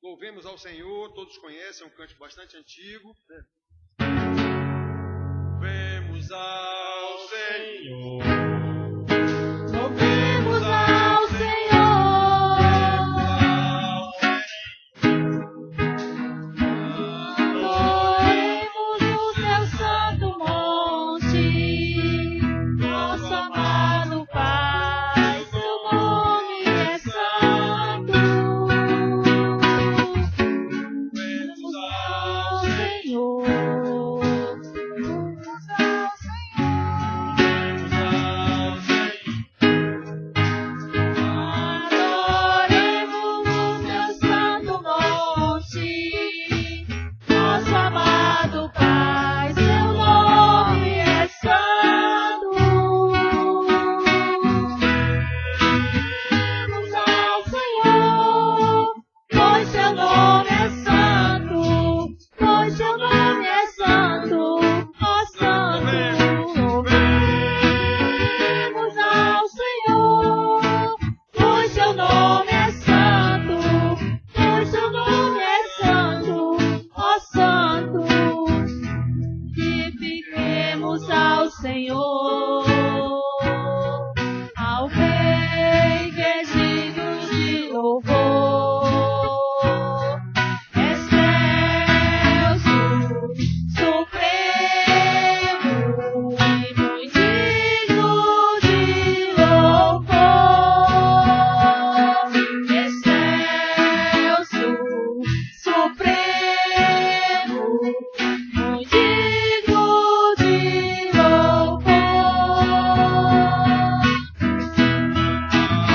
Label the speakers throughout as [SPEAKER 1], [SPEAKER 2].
[SPEAKER 1] Louvemos ao Senhor, todos conhecem, é um cântico bastante antigo. Louvemos ao Senhor.
[SPEAKER 2] Louvemos ao Senhor. Adoremos o teu santo monte, nosso amado Pai, seu nome é santo. Louvemos ao Senhor. Louvemos ao Adoremos o teu santo monte, nosso amado Pai, seu nome é santo. Louvemos ao Senhor, pois seu nome é santo, pois seu nome é santo, ó santo. Louvemos ao Senhor, pois seu nome é santo, pois seu nome é santo, ó santo. Glorifiquemos ao Senhor, ao Rei que é digno de louvor, excelso, supremo e muito digno de louvor, excelso, supremo, muito digno de louvor.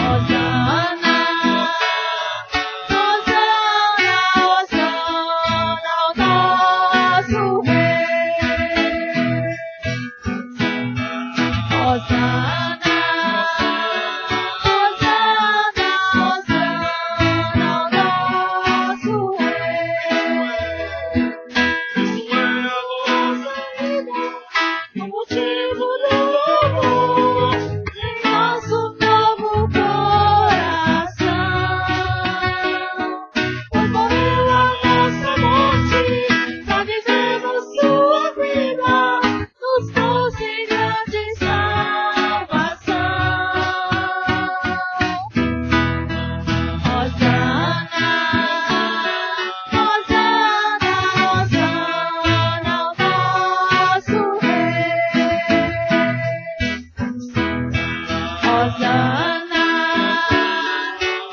[SPEAKER 2] Hosana, Hosana, Hosana ao nosso Rei. Hosana, Hosana, Hosana ao nosso Rei. Isso é a nossa vida, o motivo do louvor em nosso novo coração. Pois morreu a nossa morte pra vivermos sua vida, nos trouxe grande salvação. Hosana, Hosana, Hosana ao nosso Rei. Hosana,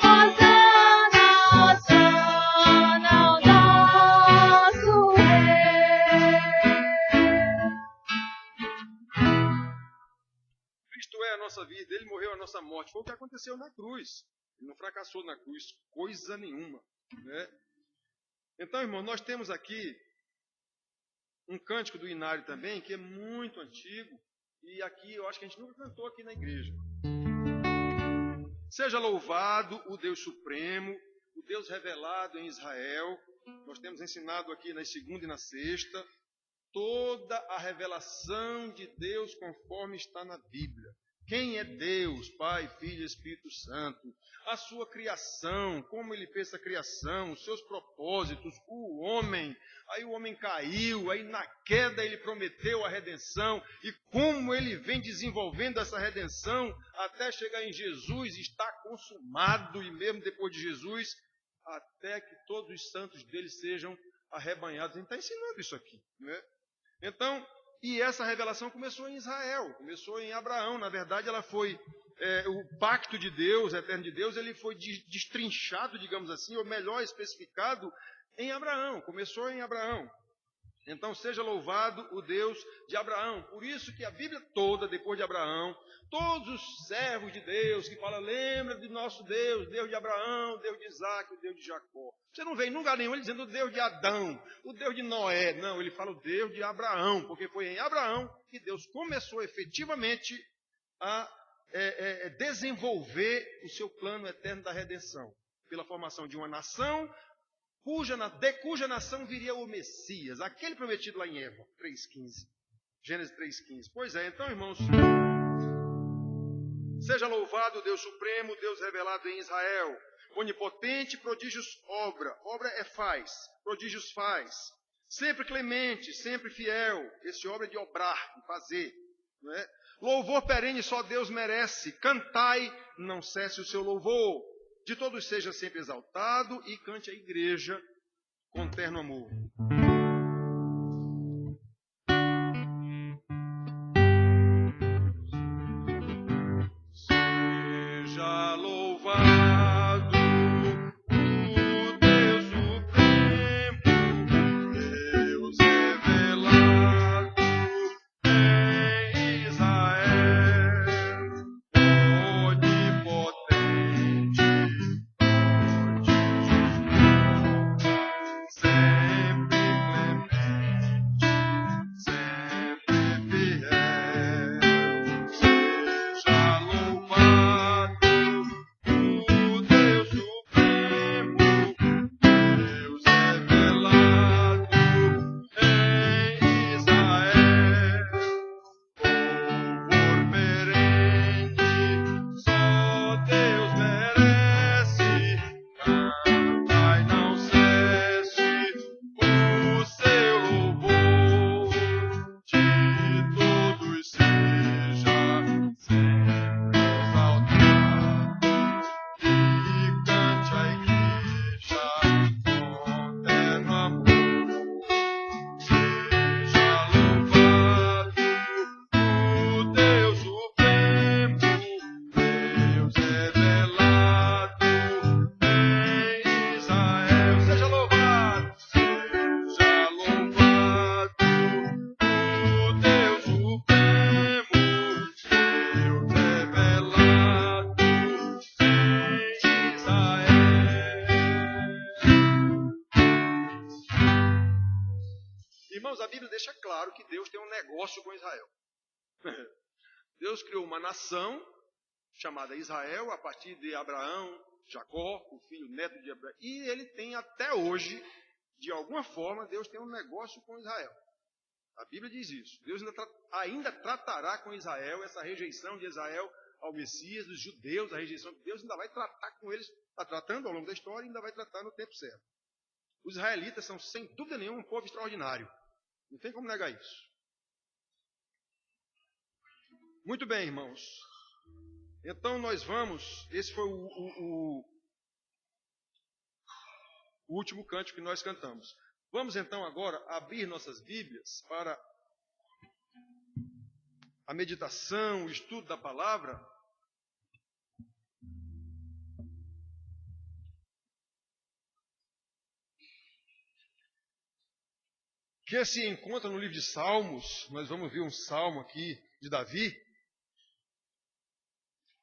[SPEAKER 2] Hosana, Hosana ao nosso Rei.
[SPEAKER 1] Cristo é a nossa vida, Ele morreu a nossa morte. Foi o que aconteceu na cruz. Ele não fracassou na cruz, coisa nenhuma, né? Então, irmão, nós temos aqui um cântico do Inário também, que é muito antigo, e aqui eu acho que a gente nunca cantou aqui na igreja. Seja louvado o Deus Supremo, o Deus revelado em Israel. Nós temos ensinado aqui na segunda e na sexta toda a revelação de Deus conforme está na Bíblia. Quem é Deus, Pai, Filho e Espírito Santo? A sua criação, como Ele fez essa criação, os seus propósitos, o homem. Aí o homem caiu, aí na queda Ele prometeu a redenção. E como Ele vem desenvolvendo essa redenção até chegar em Jesus, está consumado. E mesmo depois de Jesus, até que todos os santos dele sejam arrebanhados. A gente está ensinando isso aqui, né? Então, e essa revelação começou em Israel, começou em Abraão. Na verdade, ela foi, o pacto de Deus, eterno de Deus, ele foi destrinchado, digamos assim, ou melhor especificado, em Abraão. Começou em Abraão. Então, seja louvado o Deus de Abraão. Por isso que a Bíblia toda, depois de Abraão, todos os servos de Deus que falam, lembra de nosso Deus, Deus de Abraão, Deus de Isaac, o Deus de Jacó. Você não vê em lugar nenhum ele dizendo o Deus de Adão, o Deus de Noé. Não, ele fala o Deus de Abraão, porque foi em Abraão que Deus começou efetivamente a desenvolver o seu plano eterno da redenção. Pela formação de uma nação, cuja nação viria o Messias, aquele prometido lá em Eva 3,15. Gênesis 3,15. Pois é, então, irmãos, seja louvado o Deus Supremo, Deus revelado em Israel. onipotente, prodígios obra. Obra é faz, prodígios faz. Sempre clemente, sempre fiel. Esse obra é de obrar, de fazer. Não é? Louvor perene só Deus merece. Cantai, não cesse o seu louvor. De todos seja sempre exaltado e cante a igreja com terno amor. Seja louvado o Deus supremo, Deus revelado em Israel, onipotente, sempre clemente, sempre fiel. Seja louvado o Deus supremo, Deus revelado em Israel. Louvor perene, só Deus merece. Cantai, não cesse o seu louvor. De todos seja sempre exaltado e cante a igreja com terno amor. Seja louvado o Deus supremo, Deus revelado em Israel. Seja louvado o Deus supremo, Deus revelado em Israel. Irmãos, a Bíblia deixa claro que Deus tem um negócio com Israel. Deus criou uma nação chamada Israel a partir de Abraão, Jacó, o filho neto de Abraão. E ele tem até hoje, de alguma forma, Deus tem um negócio com Israel. A Bíblia diz isso. Deus ainda tratará com Israel essa rejeição de Israel ao Messias, dos judeus, a rejeição de Deus, ainda vai tratar com eles, está tratando ao longo da história e ainda vai tratar no tempo certo. Os israelitas são, sem dúvida nenhuma, um povo extraordinário. Não tem como negar isso. Muito bem, irmãos. Então nós vamos, esse foi o último cântico que nós cantamos. Vamos então agora abrir nossas Bíblias para a meditação, o estudo da palavra. Que se encontra no livro de Salmos. Nós vamos ver um salmo aqui de Davi,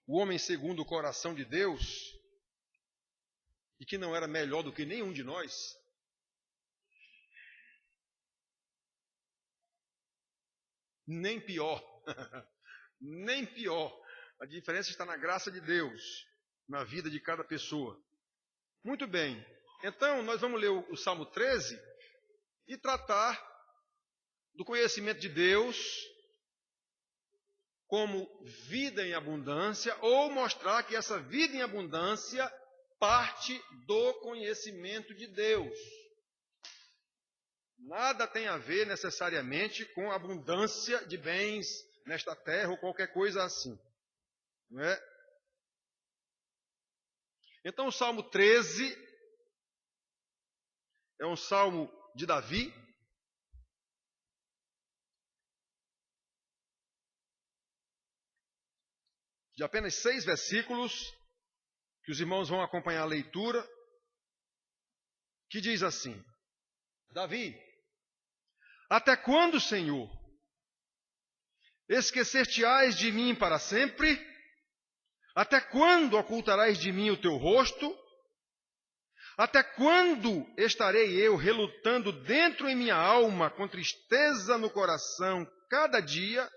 [SPEAKER 1] o homem segundo o coração de Deus, e que não era melhor do que nenhum de nós. Nem pior. Nem pior. A diferença está na graça de Deus, na vida de cada pessoa. Muito bem. Então, nós vamos ler o Salmo 13 e tratar do conhecimento de Deus como vida em abundância, ou mostrar que essa vida em abundância parte do conhecimento de Deus. Nada tem a ver necessariamente com abundância de bens nesta terra ou qualquer coisa assim. Não é? Então o Salmo 13 é um salmo de Davi. De apenas 6 versículos, que os irmãos vão acompanhar a leitura, que diz assim: Davi, até quando, Senhor, esquecer-te-ás de mim para sempre? Até quando ocultarás de mim o teu rosto? Até quando estarei eu relutando dentro em minha alma, com tristeza no coração, cada dia?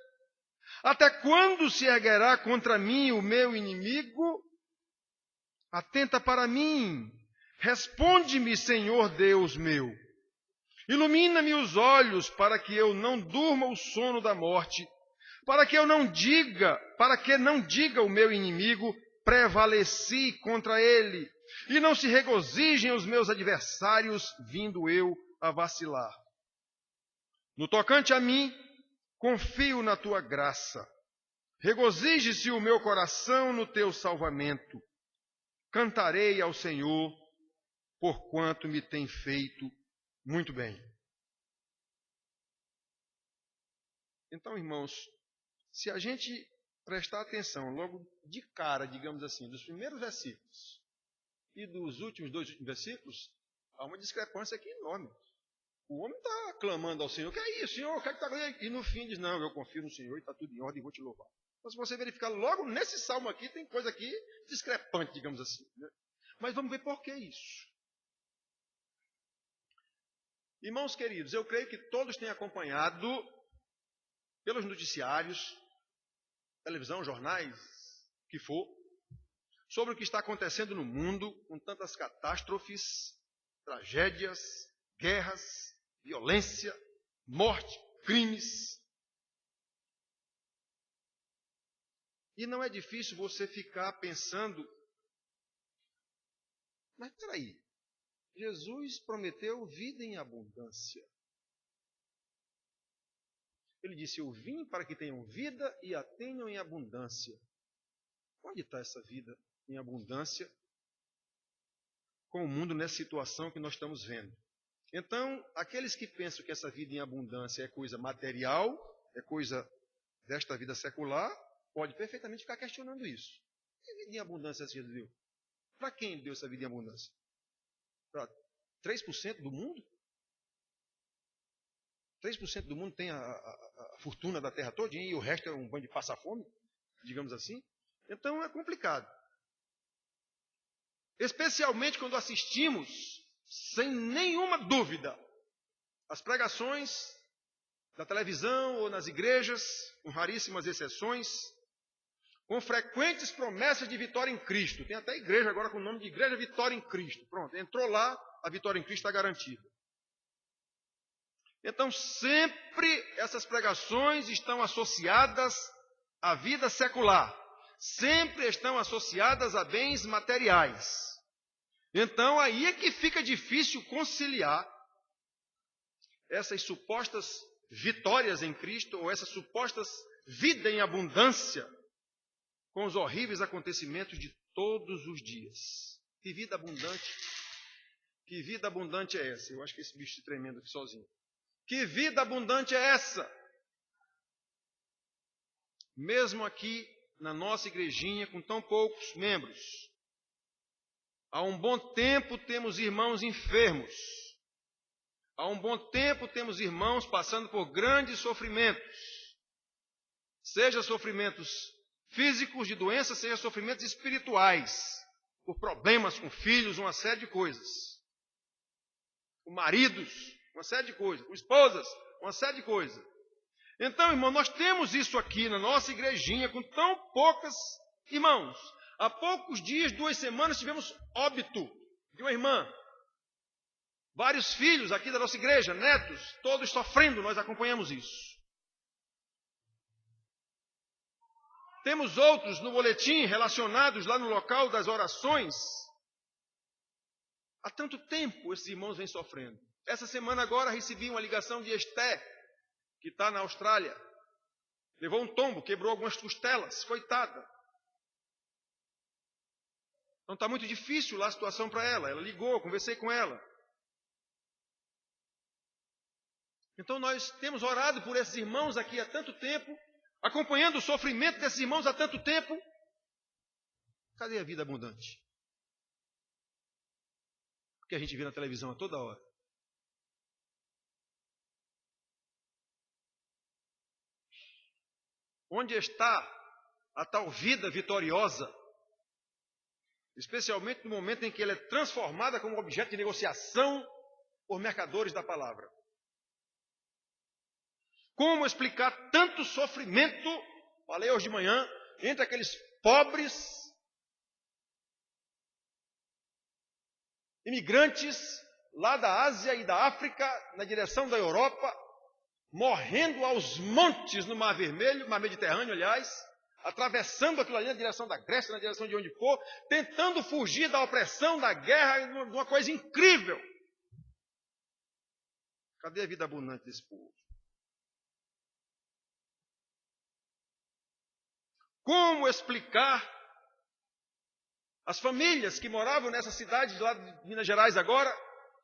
[SPEAKER 1] Até quando se erguerá contra mim o meu inimigo? Atenta para mim, responde-me, Senhor Deus meu. Ilumina-me os olhos para que eu não durma o sono da morte, para que não diga o meu inimigo, prevaleci contra ele. e não se regozijem os meus adversários, vindo eu a vacilar. No tocante a mim, confio na tua graça. Regozije-se o meu coração no teu salvamento. Cantarei ao Senhor, porquanto me tem feito muito bem. Então, irmãos, se a gente prestar atenção logo de cara, digamos assim, dos primeiros versículos e dos últimos 2 versículos, há uma discrepância aqui enorme. O homem está clamando ao Senhor, que é isso, Senhor, o que é que está acontecendo? E no fim diz, não, eu confio no Senhor e está tudo em ordem e vou te louvar. Então, se você verificar logo nesse salmo aqui, tem coisa aqui discrepante, digamos assim. Né? Mas vamos ver por que isso. Irmãos queridos, eu creio que todos têm acompanhado pelos noticiários, televisão, jornais, o que for, sobre o que está acontecendo no mundo, com tantas catástrofes, tragédias, guerras, violência, morte, crimes. E não é difícil você ficar pensando, mas peraí, Jesus prometeu vida em abundância. Ele disse, eu vim para que tenham vida e a tenham em abundância. Onde está essa vida em abundância com o mundo nessa situação que nós estamos vendo? Então, aqueles que pensam que essa vida em abundância é coisa material, é coisa desta vida secular, pode perfeitamente ficar questionando isso. Que vida em abundância Jesus deu? Para quem deu essa vida em abundância? Para 3% do mundo? 3% do mundo tem a fortuna da terra toda e o resto é um bando de passa-fome, digamos assim. Então é complicado. Especialmente quando assistimos, sem nenhuma dúvida, as pregações da televisão ou nas igrejas, com raríssimas exceções, com frequentes promessas de vitória em Cristo. Tem até igreja agora com o nome de Igreja Vitória em Cristo. Pronto, entrou lá, a vitória em Cristo está garantida. Então, sempre essas pregações estão associadas à vida secular. Sempre estão associadas a bens materiais. Então, aí é que fica difícil conciliar essas supostas vitórias em Cristo, ou essas supostas vida em abundância, com os horríveis acontecimentos de todos os dias. Que vida abundante! Que vida abundante é essa? Eu acho que esse bicho está tremendo aqui sozinho. Que vida abundante é essa? Mesmo aqui na nossa igrejinha, com tão poucos membros, há um bom tempo temos irmãos enfermos. Há um bom tempo temos irmãos passando por grandes sofrimentos. Seja sofrimentos físicos de doenças, seja sofrimentos espirituais, por problemas com filhos, uma série de coisas. Com maridos, uma série de coisas. Com esposas, uma série de coisas. Então, irmão, nós temos isso aqui na nossa igrejinha com tão poucas irmãos. Há poucos dias, 2 semanas, tivemos óbito de uma irmã. Vários filhos aqui da nossa igreja, netos, todos sofrendo, nós acompanhamos isso. Temos outros no boletim relacionados lá no local das orações. Há tanto tempo esses irmãos vêm sofrendo. Essa semana agora recebi uma ligação de Esté, que está na Austrália. Levou um tombo, quebrou algumas costelas, coitada. Então está muito difícil lá a situação para ela. Ela ligou, conversei com ela. Então nós temos orado por esses irmãos aqui há tanto tempo, acompanhando o sofrimento desses irmãos há tanto tempo. Cadê a vida abundante? Que a gente vê na televisão a toda hora. Onde está a tal vida vitoriosa? Especialmente no momento em que ela é transformada como objeto de negociação por mercadores da palavra. Como explicar tanto sofrimento, falei hoje de manhã, entre aqueles pobres imigrantes lá da Ásia e da África, na direção da Europa, morrendo aos montes no Mar Vermelho, Mar Mediterrâneo, aliás, atravessando aquilo ali na direção da Grécia, na direção de onde for, tentando fugir da opressão, da guerra, de uma coisa incrível. Cadê a vida abundante desse povo? Como explicar as famílias que moravam nessa cidade lá de Minas Gerais agora,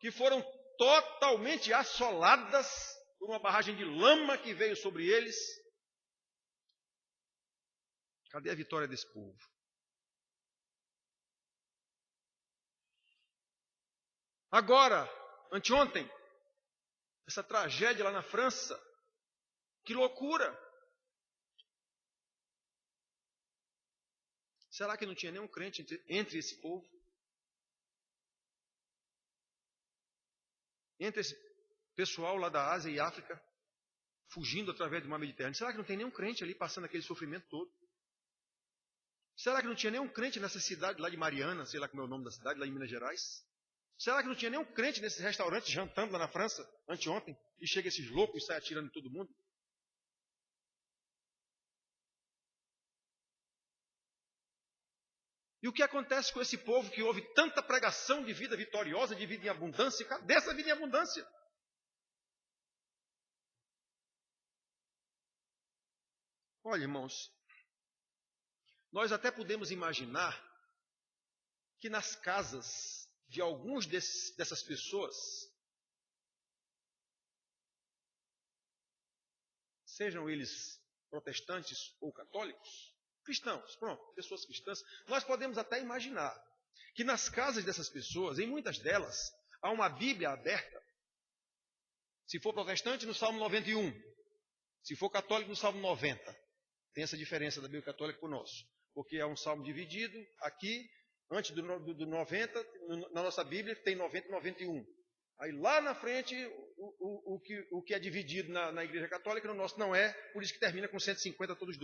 [SPEAKER 1] que foram totalmente assoladas por uma barragem de lama que veio sobre eles? Cadê a vitória desse povo? Agora, anteontem, essa tragédia lá na França, que loucura! Será que não tinha nenhum crente entre esse povo? Entre esse pessoal lá da Ásia e África, fugindo através do mar Mediterrâneo? Será que não tem nenhum crente ali passando aquele sofrimento todo? Será que não tinha nenhum crente nessa cidade lá de Mariana, sei lá como é o nome da cidade, lá em Minas Gerais? Será que não tinha nenhum crente nesses restaurantes jantando lá na França, anteontem, e chega esses loucos e sai atirando em todo mundo? E o que acontece com esse povo que ouve tanta pregação de vida vitoriosa, de vida em abundância? Cadê essa vida em abundância? Olha, irmãos, nós até podemos imaginar que nas casas de alguns dessas pessoas, sejam eles protestantes ou católicos, cristãos, pronto, pessoas cristãs, nós podemos até imaginar que nas casas dessas pessoas, em muitas delas, há uma Bíblia aberta. Se for protestante, no Salmo 91. Se for católico, no Salmo 90. Tem essa diferença da Bíblia católica para o nosso. Porque é um salmo dividido aqui, antes do 90, na nossa Bíblia tem 90 e 91. Aí lá na frente, o que é dividido na Igreja Católica, no nosso não é, por isso que termina com 150 todas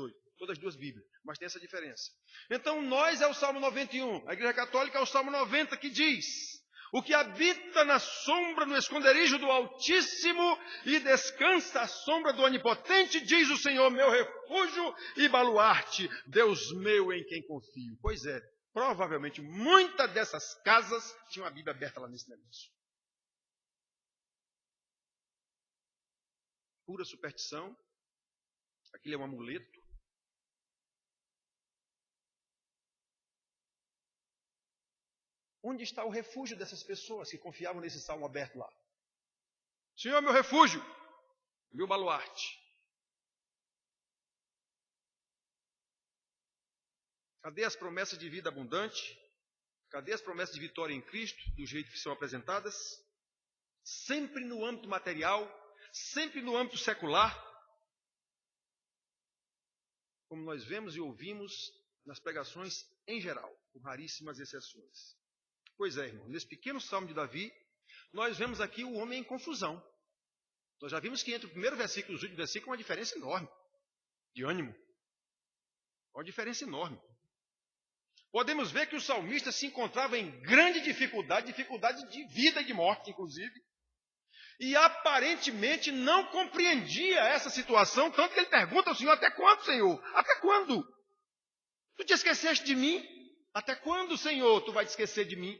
[SPEAKER 1] as duas Bíblias. Mas tem essa diferença. Então nós é o Salmo 91, a Igreja Católica é o Salmo 90, que diz: o que habita na sombra, no esconderijo do Altíssimo e descansa à sombra do Onipotente, diz o Senhor, meu refúgio e baluarte, Deus meu em quem confio. Pois é, provavelmente muitas dessas casas tinham a Bíblia aberta lá nesse negócio. Pura superstição, aquilo é um amuleto. Onde está o refúgio dessas pessoas que confiavam nesse salmo aberto lá? Senhor, meu refúgio, meu baluarte. Cadê as promessas de vida abundante? Cadê as promessas de vitória em Cristo, do jeito que são apresentadas? Sempre no âmbito material, sempre no âmbito secular, como nós vemos e ouvimos nas pregações em geral, com raríssimas exceções. Pois é, irmão, nesse pequeno salmo de Davi, nós vemos aqui o homem em confusão. Nós já vimos que entre o primeiro versículo e o último versículo há uma diferença enorme de ânimo. Uma diferença enorme. Podemos ver que o salmista se encontrava em grande dificuldade de vida e de morte, inclusive. E aparentemente não compreendia essa situação, tanto que ele pergunta ao Senhor: até quando, Senhor? Até quando? Tu te esqueceste de mim? Até quando, Senhor, tu vai te esquecer de mim?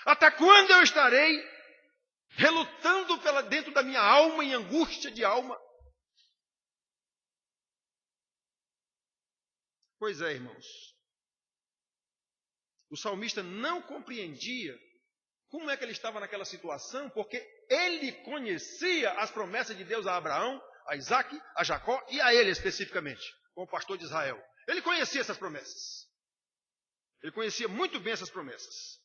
[SPEAKER 1] Até quando eu estarei relutando dentro da minha alma, em angústia de alma? Pois é, irmãos. O salmista não compreendia como é que ele estava naquela situação, porque ele conhecia as promessas de Deus a Abraão, a Isaac, a Jacó e a ele especificamente, como pastor de Israel. Ele conhecia essas promessas. Ele conhecia muito bem essas promessas.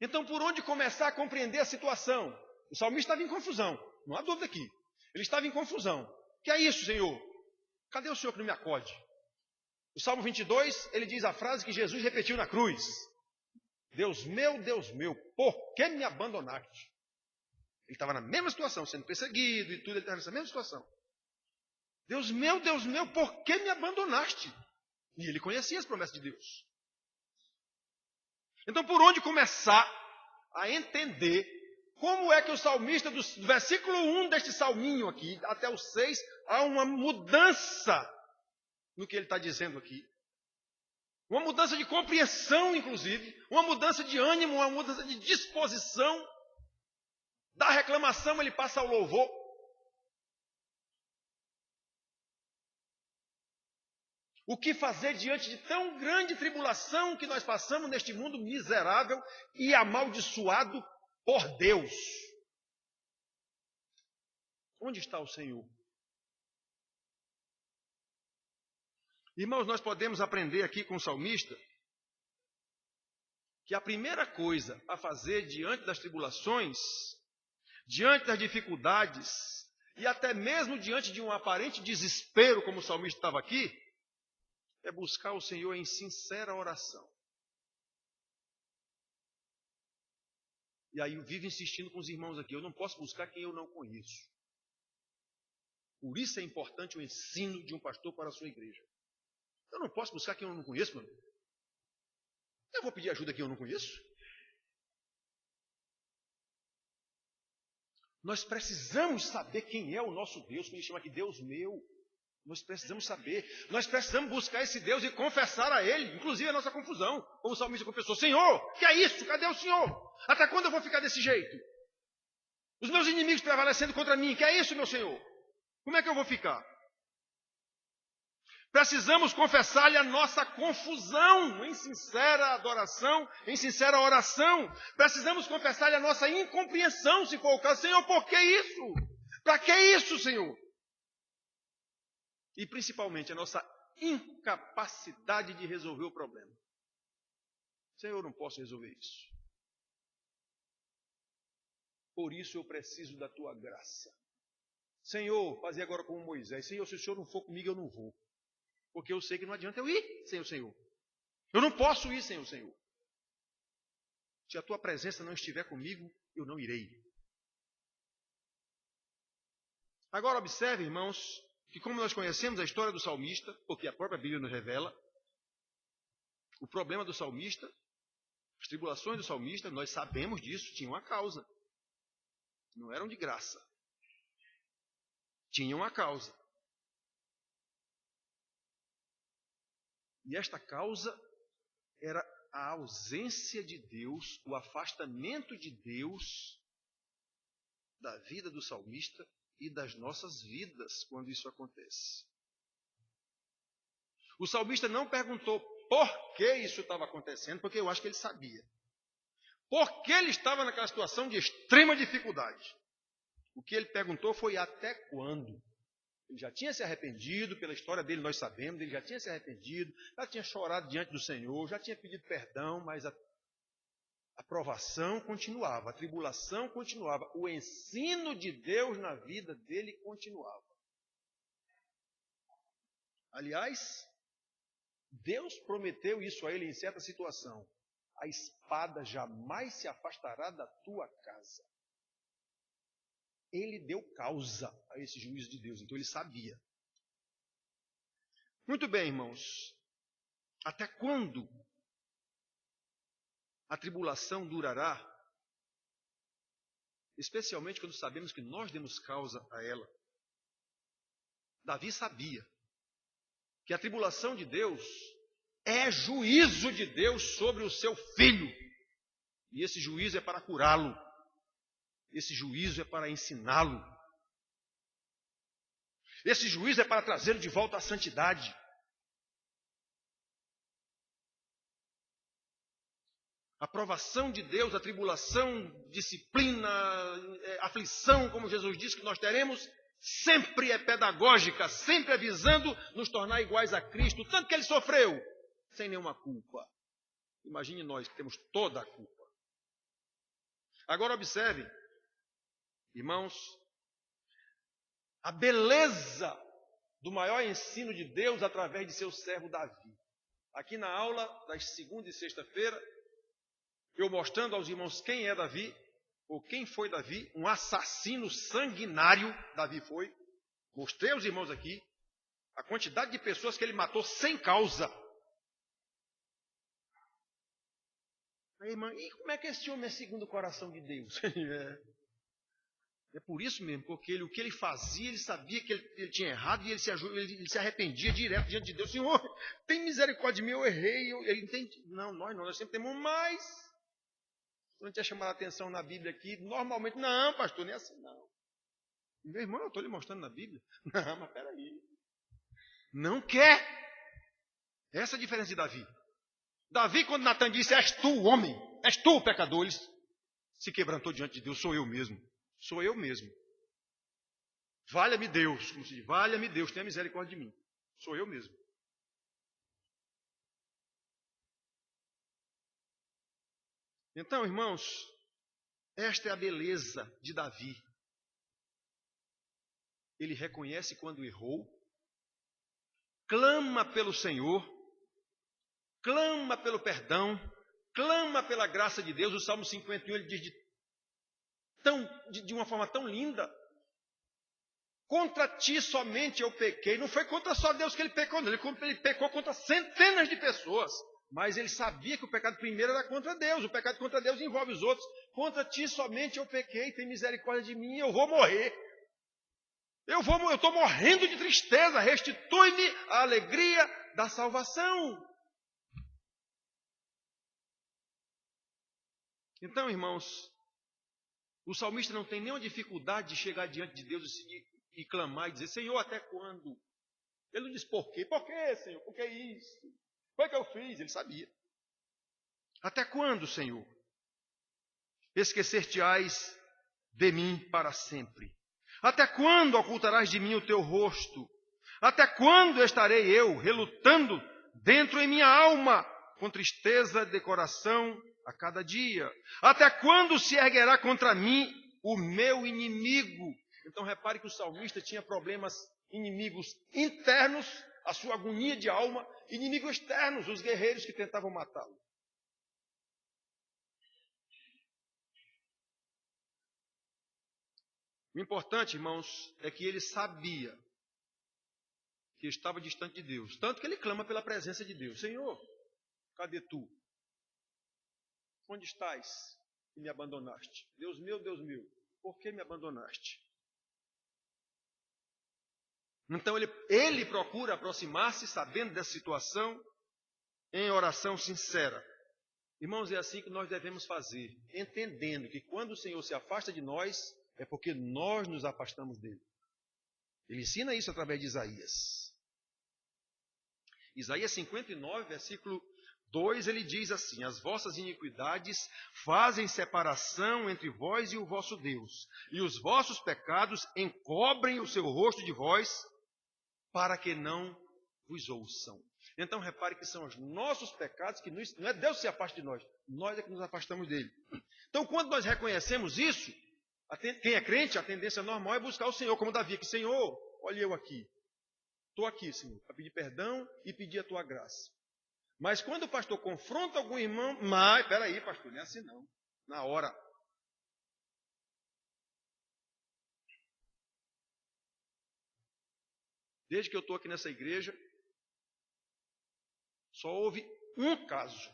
[SPEAKER 1] Então, por onde começar a compreender a situação? O salmista estava em confusão, não há dúvida aqui. Ele estava em confusão. Que é isso, Senhor? Cadê o Senhor que não me acode? O Salmo 22, ele diz a frase que Jesus repetiu na cruz: Deus meu, por que me abandonaste? Ele estava na mesma situação, sendo perseguido e tudo, ele estava nessa mesma situação. Deus meu, por que me abandonaste? E ele conhecia as promessas de Deus. Então, por onde começar a entender como é que o salmista, do versículo 1 deste salminho aqui, até o 6, há uma mudança no que ele está dizendo aqui. Uma mudança de compreensão, inclusive. Uma mudança de ânimo, uma mudança de disposição. Da reclamação ele passa ao louvor. O que fazer diante de tão grande tribulação que nós passamos neste mundo miserável e amaldiçoado por Deus? Onde está o Senhor? Irmãos, nós podemos aprender aqui com o salmista que a primeira coisa a fazer diante das tribulações, diante das dificuldades e até mesmo diante de um aparente desespero, como o salmista estava aqui, é buscar o Senhor em sincera oração. E aí eu vivo insistindo com os irmãos aqui, eu não posso buscar quem eu não conheço. Por isso é importante o ensino de um pastor para a sua igreja. Eu não posso buscar quem eu não conheço, mano. Eu vou pedir ajuda a quem eu não conheço? Nós precisamos saber quem é o nosso Deus, que a gente chama aqui Deus meu. Nós precisamos saber. Nós precisamos buscar esse Deus e confessar a Ele, inclusive a nossa confusão. Como o salmista confessou: Senhor, que é isso? Cadê o Senhor? Até quando eu vou ficar desse jeito? Os meus inimigos prevalecendo contra mim, que é isso, meu Senhor? Como é que eu vou ficar? Precisamos confessar-lhe a nossa confusão em sincera adoração, em sincera oração. Precisamos confessar-lhe a nossa incompreensão, se for o caso. Senhor, por que isso? Para que isso, Senhor? E principalmente a nossa incapacidade de resolver o problema. Senhor, eu não posso resolver isso. Por isso eu preciso da tua graça. Senhor, fazer agora como Moisés. Senhor, se o Senhor não for comigo, eu não vou. Porque eu sei que não adianta eu ir sem o Senhor. Eu não posso ir sem o Senhor. Se a tua presença não estiver comigo, eu não irei. Agora observe, irmãos, que como nós conhecemos a história do salmista, porque a própria Bíblia nos revela, o problema do salmista, as tribulações do salmista, nós sabemos disso, tinham uma causa. Não eram de graça. Tinham uma causa. E esta causa era a ausência de Deus, o afastamento de Deus da vida do salmista e das nossas vidas quando isso acontece. O salmista não perguntou por que isso estava acontecendo, porque eu acho que ele sabia. Por que ele estava naquela situação de extrema dificuldade? O que ele perguntou foi até quando? Ele já tinha se arrependido, pela história dele nós sabemos, ele já tinha se arrependido, já tinha chorado diante do Senhor, já tinha pedido perdão, mas a provação continuava, a tribulação continuava, o ensino de Deus na vida dele continuava. Aliás, Deus prometeu isso a ele em certa situação: a espada jamais se afastará da tua casa. Ele deu causa a esse juízo de Deus, então ele sabia. Muito bem, irmãos. Até quando a tribulação durará? Especialmente quando sabemos que nós demos causa a ela. Davi sabia que a tribulação de Deus é juízo de Deus sobre o seu filho. E esse juízo é para curá-lo. Esse juízo é para ensiná-lo. Esse juízo é para trazê-lo de volta à santidade. A provação de Deus, a tribulação, disciplina, aflição, como Jesus disse que nós teremos, sempre é pedagógica, sempre é visando nos tornar iguais a Cristo, tanto que ele sofreu, sem nenhuma culpa. Imagine nós que temos toda a culpa. Agora observe, irmãos, a beleza do maior ensino de Deus através de seu servo Davi. Aqui na aula das segunda e sexta-feira, eu mostrando aos irmãos quem é Davi, ou quem foi Davi, um assassino sanguinário, Davi foi. Mostrei aos irmãos aqui a quantidade de pessoas que ele matou sem causa. Aí, irmã, e como é que esse homem é segundo o coração de Deus? É por isso mesmo, porque o que ele fazia, ele sabia que ele tinha errado e ele se arrependia direto diante de Deus. Senhor, tem misericórdia de mim, eu errei. Ele entende. Não, nós sempre temos mais. Quando a gente é chamado a atenção na Bíblia aqui, normalmente, não, pastor, nem assim, não. Meu irmão, eu estou lhe mostrando na Bíblia. Não, mas peraí. Não quer. Essa é a diferença de Davi. Davi, quando Natan disse, és tu o homem, és tu o pecador, ele se quebrantou diante de Deus, sou eu mesmo. Sou eu mesmo. Valha-me Deus, como se diz, valha-me Deus, tenha misericórdia de mim. Sou eu mesmo. Então, irmãos, esta é a beleza de Davi. Ele reconhece quando errou, clama pelo Senhor, clama pelo perdão, clama pela graça de Deus. O Salmo 51 ele diz de uma forma tão linda: contra ti somente eu pequei. Não foi contra só Deus que ele pecou, não. Ele pecou contra centenas de pessoas. Mas ele sabia que o pecado primeiro era contra Deus. O pecado contra Deus envolve os outros. Contra ti somente eu pequei, tem misericórdia de mim, eu vou morrer. Eu estou morrendo de tristeza, restitui-me a alegria da salvação. Então, irmãos, o salmista não tem nenhuma dificuldade de chegar diante de Deus e clamar e dizer, Senhor, até quando? Ele não diz por quê. Por quê, Senhor? Por que isso? Foi que eu fiz? Ele sabia. Até quando, Senhor? Esquecer-te-ás de mim para sempre. Até quando ocultarás de mim o teu rosto? Até quando estarei eu relutando dentro em minha alma, com tristeza de coração a cada dia? Até quando se erguerá contra mim o meu inimigo? Então repare que o salmista tinha problemas, inimigos internos, a sua agonia de alma, inimigos externos, os guerreiros que tentavam matá-lo. O importante, irmãos, é que ele sabia que estava distante de Deus. Tanto que ele clama pela presença de Deus. Senhor, cadê tu? Onde estás que me abandonaste? Deus meu, por que me abandonaste? Então ele procura aproximar-se, sabendo dessa situação, em oração sincera. Irmãos, é assim que nós devemos fazer, entendendo que quando o Senhor se afasta de nós, é porque nós nos afastamos dele. Ele ensina isso através de Isaías. Isaías 59, versículo 2, ele diz assim: as vossas iniquidades fazem separação entre vós e o vosso Deus, e os vossos pecados encobrem o seu rosto de vós, para que não vos ouçam. Então repare que são os nossos pecados, que não é Deus que se afasta de nós é que nos afastamos dele. Então quando nós reconhecemos isso, quem é crente, a tendência normal é buscar o Senhor, como Davi, que Senhor, olha eu aqui. Estou aqui, Senhor, para pedir perdão e pedir a tua graça. Mas quando o pastor confronta algum irmão, mas, peraí, pastor, não é assim não. Na hora. Desde que eu estou aqui nessa igreja, só houve um caso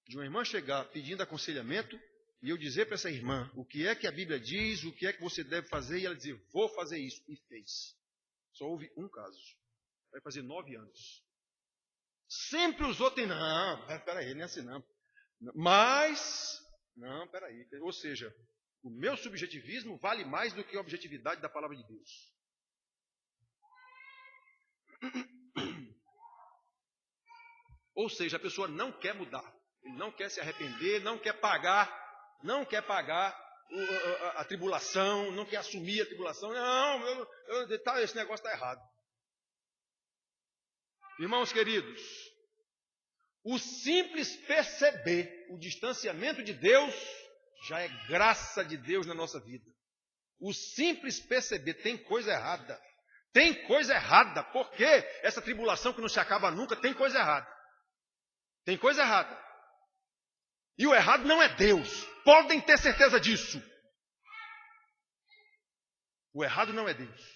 [SPEAKER 1] de uma irmã chegar pedindo aconselhamento e eu dizer para essa irmã o que é que a Bíblia diz, o que é que você deve fazer, e ela dizer, vou fazer isso, e fez. Só houve um caso. Vai fazer 9 anos. Sempre os outros, não, peraí, não é assim não. Mas, não, peraí. Ou seja, o meu subjetivismo vale mais do que a objetividade da palavra de Deus. Ou seja, a pessoa não quer mudar. Ele não quer se arrepender, não quer pagar a tribulação, não quer assumir a tribulação. Não, esse negócio está errado. Irmãos queridos, o simples perceber o distanciamento de Deus já é graça de Deus na nossa vida. O simples perceber, tem coisa errada. Tem coisa errada, porque essa tribulação que não se acaba nunca, tem coisa errada. Tem coisa errada. E o errado não é Deus. Podem ter certeza disso. O errado não é Deus.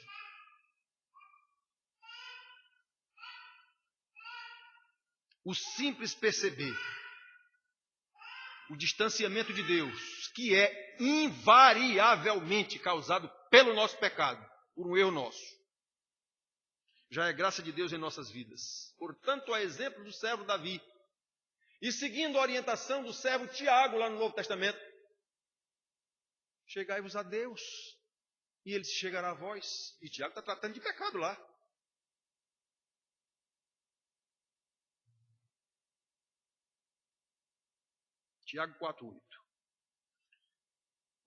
[SPEAKER 1] O simples perceber o distanciamento de Deus, que é invariavelmente causado pelo nosso pecado, por um erro nosso, já é graça de Deus em nossas vidas. Portanto, a exemplo do servo Davi, e seguindo a orientação do servo Tiago, lá no Novo Testamento, chegai-vos a Deus, e Ele se chegará a vós. E Tiago está tratando de pecado lá. Tiago 4:8.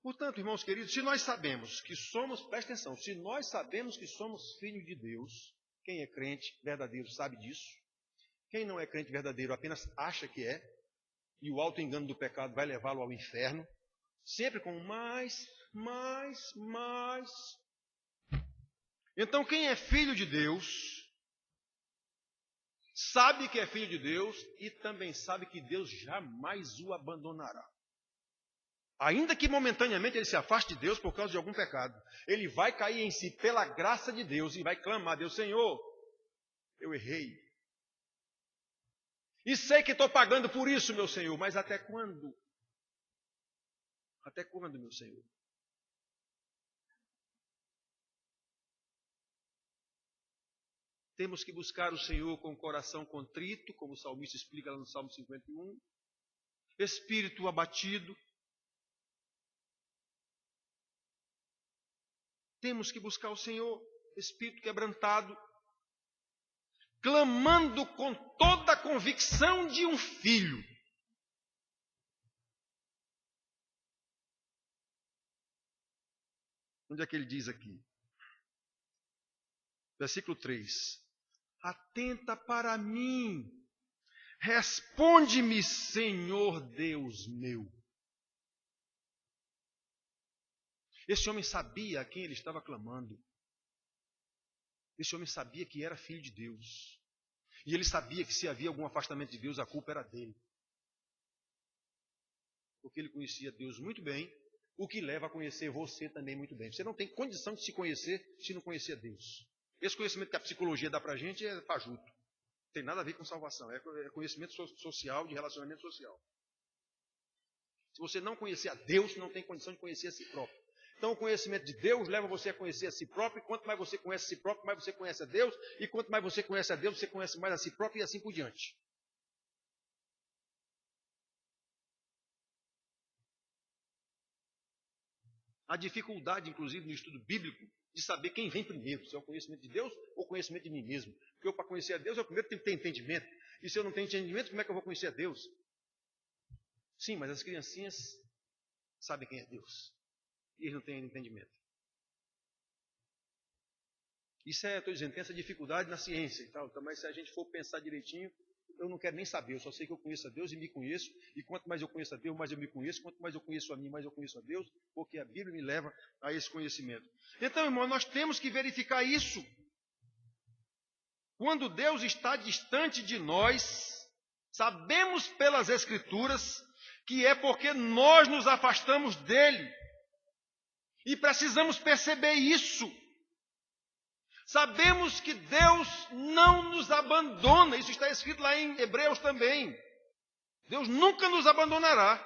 [SPEAKER 1] Portanto, irmãos queridos, se nós sabemos que somos, presta atenção, se nós sabemos que somos filhos de Deus, quem é crente verdadeiro sabe disso. Quem não é crente verdadeiro apenas acha que é, e o alto engano do pecado vai levá-lo ao inferno, sempre com mais. Então, quem é filho de Deus, sabe que é filho de Deus e também sabe que Deus jamais o abandonará. Ainda que momentaneamente ele se afaste de Deus por causa de algum pecado, ele vai cair em si pela graça de Deus e vai clamar a Deus: Senhor, eu errei. E sei que estou pagando por isso, meu Senhor, mas até quando? Até quando, meu Senhor? Temos que buscar o Senhor com o coração contrito, como o salmista explica lá no Salmo 51, espírito abatido. Temos que buscar o Senhor, espírito quebrantado, clamando com toda a convicção de um filho. Onde é que ele diz aqui? Versículo 3. Atenta para mim, responde-me, Senhor Deus meu. Esse homem sabia a quem ele estava clamando. Esse homem sabia que era filho de Deus. E ele sabia que se havia algum afastamento de Deus, a culpa era dele. Porque ele conhecia Deus muito bem, o que leva a conhecer você também muito bem. Você não tem condição de se conhecer se não conhecer Deus. Esse conhecimento que a psicologia dá para a gente é fajuto. Não tem nada a ver com salvação. É conhecimento social, de relacionamento social. Se você não conhecer a Deus, não tem condição de conhecer a si próprio. Então o conhecimento de Deus leva você a conhecer a si próprio. E quanto mais você conhece a si próprio, mais você conhece a Deus. E quanto mais você conhece a Deus, você conhece mais a si próprio e assim por diante. A dificuldade, inclusive, no estudo bíblico, de saber quem vem primeiro, se é o conhecimento de Deus ou o conhecimento de mim mesmo. Porque eu, para conhecer a Deus, eu primeiro tenho que ter entendimento. E se eu não tenho entendimento, como é que eu vou conhecer a Deus? Sim, mas as criancinhas sabem quem é Deus. E eles não têm entendimento. Isso estou dizendo, tem essa dificuldade na ciência e tal. Mas se a gente for pensar direitinho, eu não quero nem saber. Eu só sei que eu conheço a Deus e me conheço. E quanto mais eu conheço a Deus, mais eu me conheço. Quanto mais eu conheço a mim, mais eu conheço a Deus. Porque a Bíblia me leva a esse conhecimento. Então, irmão, nós temos que verificar isso. Quando Deus está distante de nós, sabemos pelas Escrituras que é porque nós nos afastamos dele. E precisamos perceber isso. Sabemos que Deus não nos abandona. Isso está escrito lá em Hebreus também. Deus nunca nos abandonará.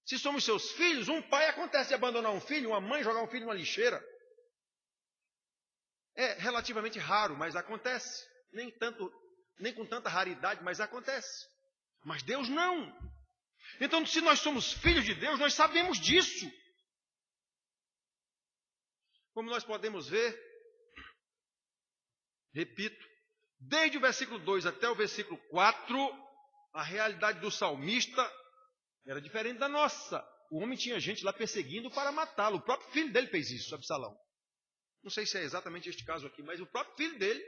[SPEAKER 1] Se somos seus filhos, um pai acontece de abandonar um filho, uma mãe jogar um filho numa lixeira. É relativamente raro, mas acontece. Nem com tanta raridade, mas acontece. Mas Deus não. Então, se nós somos filhos de Deus, nós sabemos disso. Como nós podemos ver, repito, desde o versículo 2 até o versículo 4, a realidade do salmista era diferente da nossa. O homem tinha gente lá perseguindo para matá-lo. O próprio filho dele fez isso, Absalão. Não sei se é exatamente este caso aqui, mas o próprio filho dele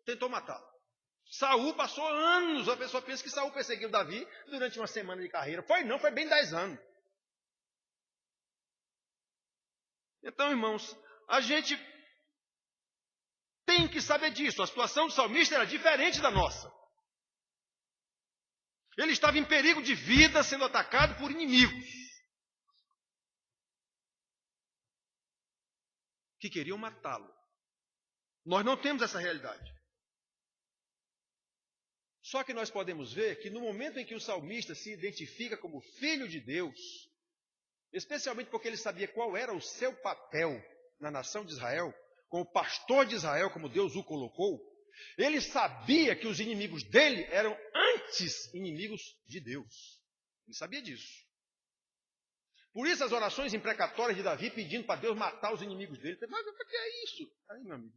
[SPEAKER 1] tentou matá-lo. Saul passou anos, a pessoa pensa que Saul perseguiu Davi durante uma semana de carreira. Foi bem 10 anos. Então, irmãos, a gente tem que saber disso. A situação do salmista era diferente da nossa. Ele estava em perigo de vida, sendo atacado por inimigos que queriam matá-lo. Nós não temos essa realidade. Só que nós podemos ver que no momento em que o salmista se identifica como filho de Deus, especialmente porque ele sabia qual era o seu papel na nação de Israel, como pastor de Israel, como Deus o colocou, ele sabia que os inimigos dele eram antes inimigos de Deus. Ele sabia disso. Por isso as orações imprecatórias de Davi pedindo para Deus matar os inimigos dele. Mas o que é isso? Aí, meu amigo,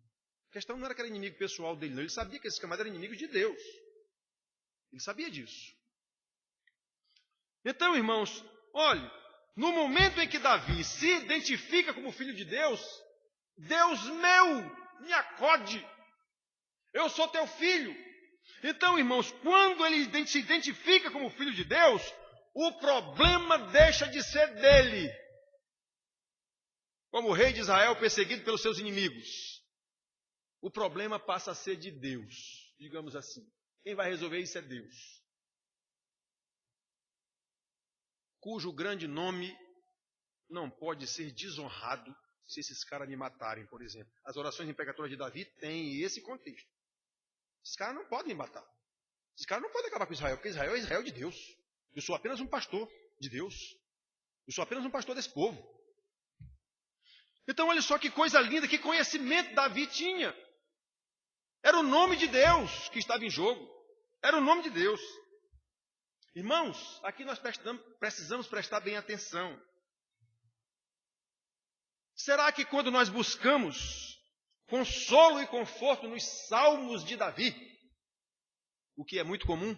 [SPEAKER 1] a questão não era que era inimigo pessoal dele, não. Ele sabia que esses camaradas eram inimigos de Deus. Ele sabia disso. Então, irmãos, olhe, no momento em que Davi se identifica como filho de Deus, Deus meu, me acode. Eu sou teu filho. Então, irmãos, quando ele se identifica como filho de Deus, o problema deixa de ser dele. Como o rei de Israel perseguido pelos seus inimigos. O problema passa a ser de Deus, digamos assim. Quem vai resolver isso é Deus. Cujo grande nome não pode ser desonrado se esses caras me matarem, por exemplo. As orações imprecatórias de Davi têm esse contexto. Esses caras não podem me matar. Esses caras não podem acabar com Israel, porque Israel é Israel de Deus. Eu sou apenas um pastor de Deus. Eu sou apenas um pastor desse povo. Então olha só que coisa linda, que conhecimento Davi tinha. Era o nome de Deus que estava em jogo. Era o nome de Deus. Irmãos, aqui nós precisamos prestar bem atenção. Será que quando nós buscamos consolo e conforto nos salmos de Davi, o que é muito comum,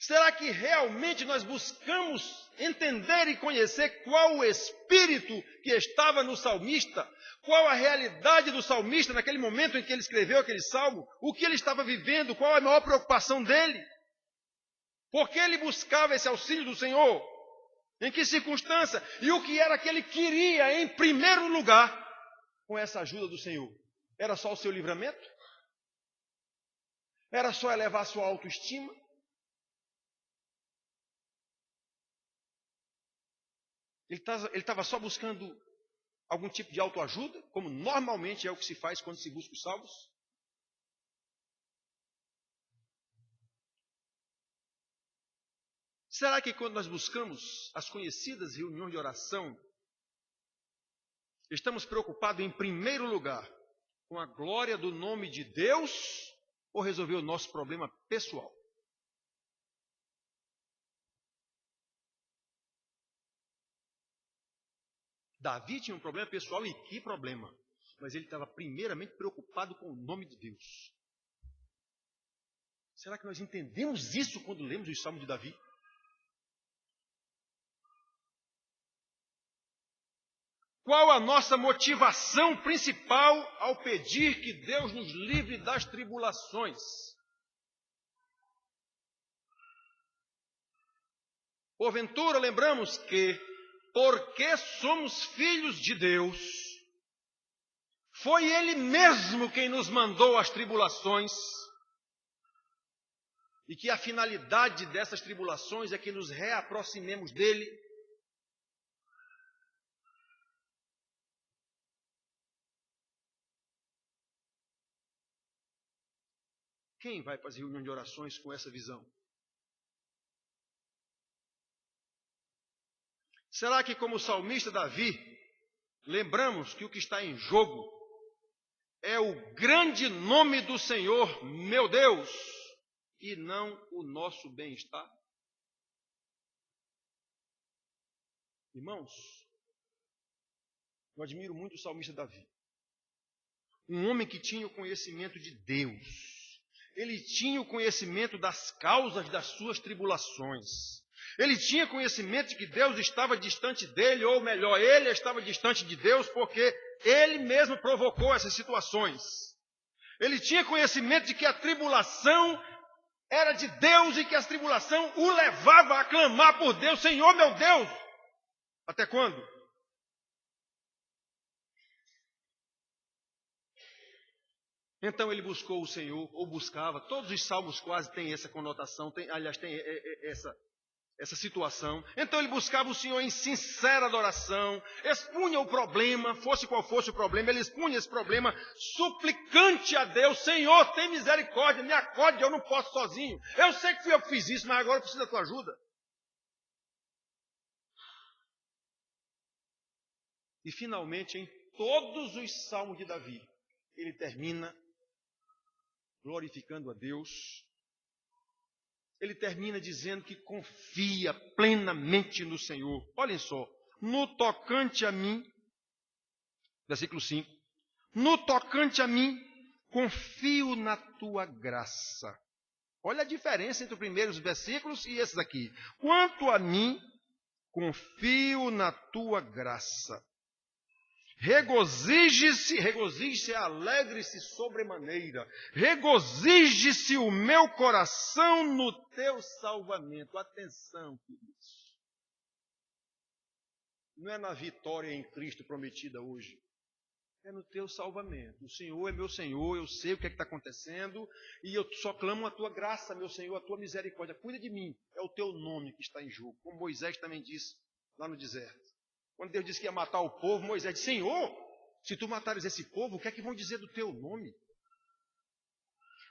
[SPEAKER 1] será que realmente nós buscamos entender e conhecer qual o espírito que estava no salmista, qual a realidade do salmista naquele momento em que ele escreveu aquele salmo, o que ele estava vivendo, qual a maior preocupação dele? Por que ele buscava esse auxílio do Senhor? Em que circunstância? E o que era que ele queria em primeiro lugar com essa ajuda do Senhor? Era só o seu livramento? Era só elevar a sua autoestima? Ele estava só buscando algum tipo de autoajuda, como normalmente é o que se faz quando se busca os salmos? Será que quando nós buscamos as conhecidas reuniões de oração, estamos preocupados em primeiro lugar com a glória do nome de Deus ou resolver o nosso problema pessoal? Davi tinha um problema pessoal, e que problema? Mas ele estava primeiramente preocupado com o nome de Deus. Será que nós entendemos isso quando lemos os salmos de Davi? Qual a nossa motivação principal ao pedir que Deus nos livre das tribulações? Porventura, lembramos que, porque somos filhos de Deus, foi Ele mesmo quem nos mandou as tribulações, e que a finalidade dessas tribulações é que nos reaproximemos dEle. Quem vai para as reuniões de orações com essa visão? Será que, como o salmista Davi, lembramos que o que está em jogo é o grande nome do Senhor, meu Deus, e não o nosso bem-estar? Irmãos, eu admiro muito o salmista Davi. Um homem que tinha o conhecimento de Deus. Ele tinha o conhecimento das causas das suas tribulações. Ele tinha conhecimento de que Deus estava distante dele, ou melhor, ele estava distante de Deus porque ele mesmo provocou essas situações. Ele tinha conhecimento de que a tribulação era de Deus e que a tribulação o levava a clamar por Deus: Senhor meu Deus, até quando? Então ele buscou o Senhor, ou buscava. Todos os salmos quase têm essa conotação, tem essa situação. Então ele buscava o Senhor em sincera adoração, expunha o problema, fosse qual fosse o problema, ele expunha esse problema, suplicante a Deus: Senhor, tem misericórdia, me acorde, eu não posso sozinho. Eu sei que fui eu que fiz isso, mas agora eu preciso da tua ajuda. E finalmente, em todos os salmos de Davi, ele termina glorificando a Deus. Ele termina dizendo que confia plenamente no Senhor. Olhem só, no tocante a mim, versículo 5, no tocante a mim, confio na tua graça. Olha a diferença entre os primeiros versículos e esses aqui. Quanto a mim, confio na tua graça. Regozije-se, alegre-se sobremaneira. Regozije-se o meu coração no teu salvamento. Atenção, queridos. Não é na vitória em Cristo prometida hoje. É no teu salvamento. O Senhor é meu Senhor, eu sei o que é que está acontecendo, e eu só clamo a tua graça, meu Senhor, a tua misericórdia. Cuida de mim. É o teu nome que está em jogo. Como Moisés também disse lá no deserto. Quando Deus disse que ia matar o povo, Moisés disse: Senhor, se tu matares esse povo, o que é que vão dizer do teu nome?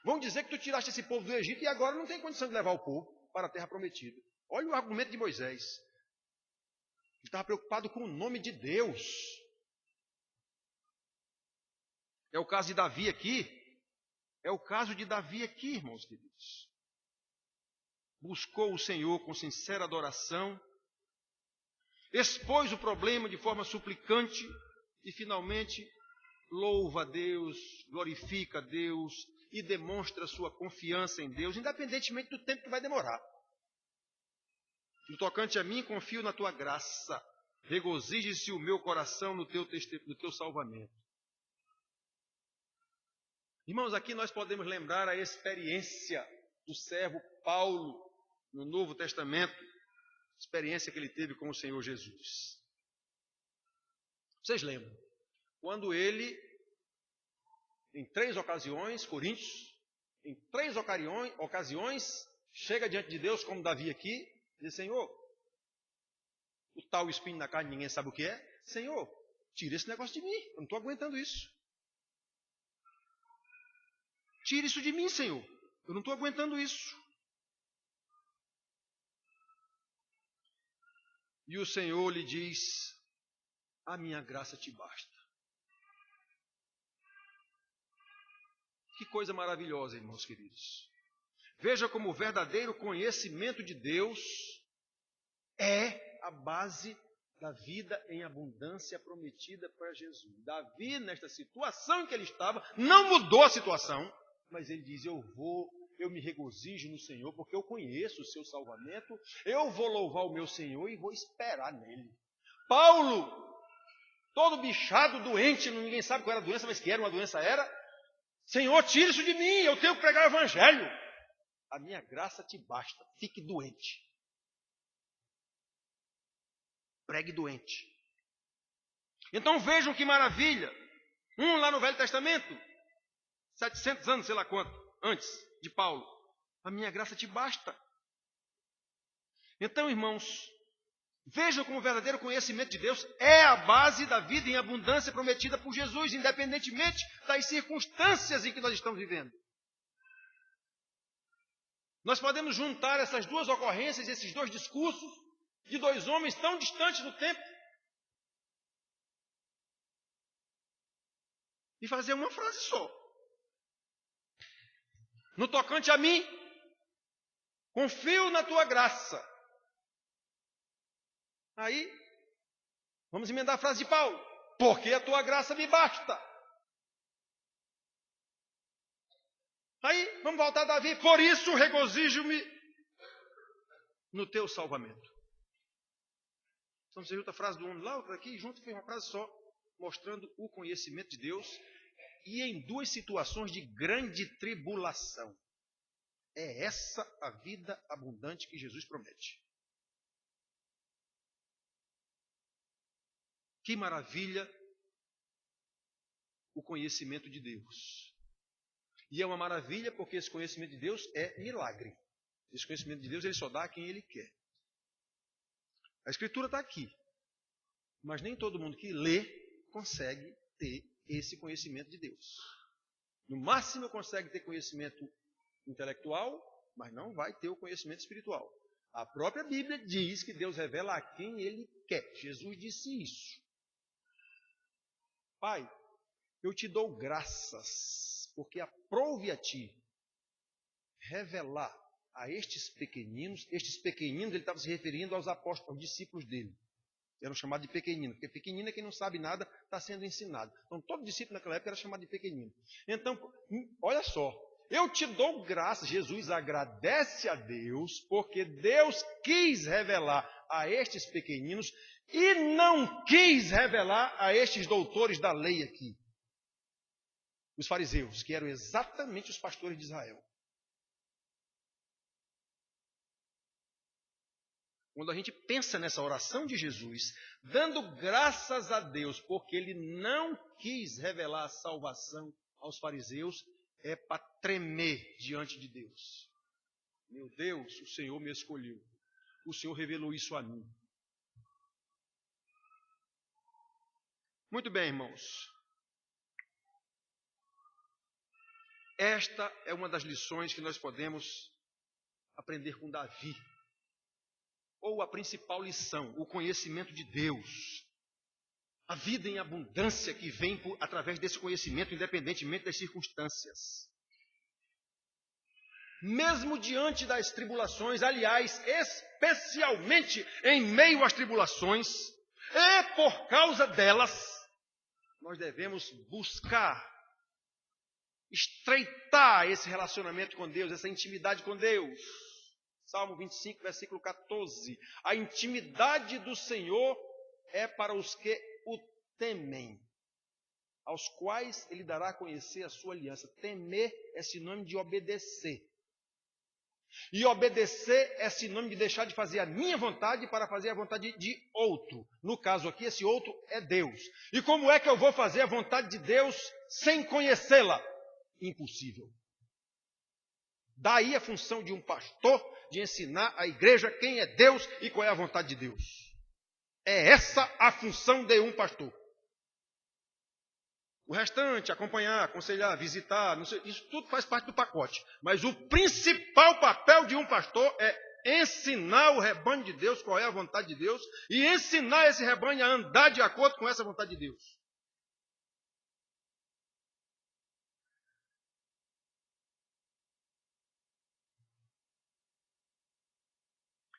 [SPEAKER 1] Vão dizer que tu tiraste esse povo do Egito e agora não tem condição de levar o povo para a terra prometida. Olha o argumento de Moisés. Ele estava preocupado com o nome de Deus. É o caso de Davi aqui. É o caso de Davi aqui, irmãos queridos. Buscou o Senhor com sincera adoração, expôs o problema de forma suplicante e, finalmente, louva a Deus, glorifica a Deus e demonstra sua confiança em Deus, independentemente do tempo que vai demorar. No tocante a mim, confio na tua graça. Regozije-se o meu coração no teu salvamento. Irmãos, aqui nós podemos lembrar a experiência do servo Paulo no Novo Testamento, experiência que ele teve com o Senhor Jesus. Vocês lembram? Quando ele, em 3 ocasiões, Coríntios, em 3 ocasiões, chega diante de Deus, como Davi aqui, e diz: Senhor, o tal espinho na carne, ninguém sabe o que é. Senhor, tira esse negócio de mim, eu não estou aguentando isso. Tira isso de mim, Senhor, eu não estou aguentando isso. E o Senhor lhe diz: a minha graça te basta. Que coisa maravilhosa, irmãos queridos. Veja como o verdadeiro conhecimento de Deus é a base da vida em abundância prometida para Jesus. Davi, nesta situação em que ele estava, não mudou a situação, mas ele diz: eu me regozijo no Senhor, porque eu conheço o seu salvamento, eu vou louvar o meu Senhor e vou esperar nele. Paulo, todo bichado, doente, ninguém sabe qual era a doença, mas que era uma doença era: Senhor, tira isso de mim, eu tenho que pregar o evangelho. A minha graça te basta, fique doente. Pregue doente. Então vejam que maravilha. Lá no Velho Testamento, 700 anos, sei lá quanto, antes de Paulo. A minha graça te basta. Então, irmãos, vejam como o verdadeiro conhecimento de Deus é a base da vida em abundância prometida por Jesus, independentemente das circunstâncias em que nós estamos vivendo. Nós podemos juntar essas duas ocorrências, esses dois discursos, de 2 homens tão distantes no tempo, e fazer uma frase só. No tocante a mim, confio na tua graça. Aí, vamos emendar a frase de Paulo: porque a tua graça me basta. Aí, vamos voltar a Davi: por isso regozijo-me no teu salvamento. Então você junta a frase do homem lá, outra aqui, e junto fez uma frase só, mostrando o conhecimento de Deus, e em 2 situações de grande tribulação. É essa a vida abundante que Jesus promete. Que maravilha o conhecimento de Deus. E é uma maravilha porque esse conhecimento de Deus é milagre. Esse conhecimento de Deus ele só dá a quem ele quer. A Escritura está aqui. Mas nem todo mundo que lê consegue ter esse conhecimento de Deus. No máximo consegue ter conhecimento intelectual, mas não vai ter o conhecimento espiritual. A própria Bíblia diz que Deus revela a quem Ele quer. Jesus disse isso. Pai, eu te dou graças, porque aprouve a ti revelar a estes pequeninos ele estava se referindo aos apóstolos, aos discípulos dele. Eram chamados de pequenino, porque pequenino é quem não sabe nada, está sendo ensinado. Então, todo discípulo naquela época era chamado de pequenino. Então, olha só, eu te dou graças, Jesus agradece a Deus, porque Deus quis revelar a estes pequeninos e não quis revelar a estes doutores da lei aqui. Os fariseus, que eram exatamente os pastores de Israel. Quando a gente pensa nessa oração de Jesus, dando graças a Deus, porque Ele não quis revelar a salvação aos fariseus, é para tremer diante de Deus. Meu Deus, o Senhor me escolheu. O Senhor revelou isso a mim. Muito bem, irmãos. Esta é uma das lições que nós podemos aprender com Davi. Ou a principal lição, o conhecimento de Deus. A vida em abundância que vem através desse conhecimento, independentemente das circunstâncias. Mesmo diante das tribulações, aliás, especialmente em meio às tribulações, e por causa delas, nós devemos buscar, estreitar esse relacionamento com Deus, essa intimidade com Deus. Salmo 25, versículo 14. A intimidade do Senhor é para os que o temem, aos quais Ele dará a conhecer a sua aliança. Temer é sinônimo de obedecer. E obedecer é sinônimo de deixar de fazer a minha vontade para fazer a vontade de outro. No caso aqui, esse outro é Deus. E como é que eu vou fazer a vontade de Deus sem conhecê-la? Impossível. Daí a função de um pastor de ensinar à igreja quem é Deus e qual é a vontade de Deus. É essa a função de um pastor. O restante, acompanhar, aconselhar, visitar, não sei, isso tudo faz parte do pacote. Mas o principal papel de um pastor é ensinar o rebanho de Deus qual é a vontade de Deus e ensinar esse rebanho a andar de acordo com essa vontade de Deus.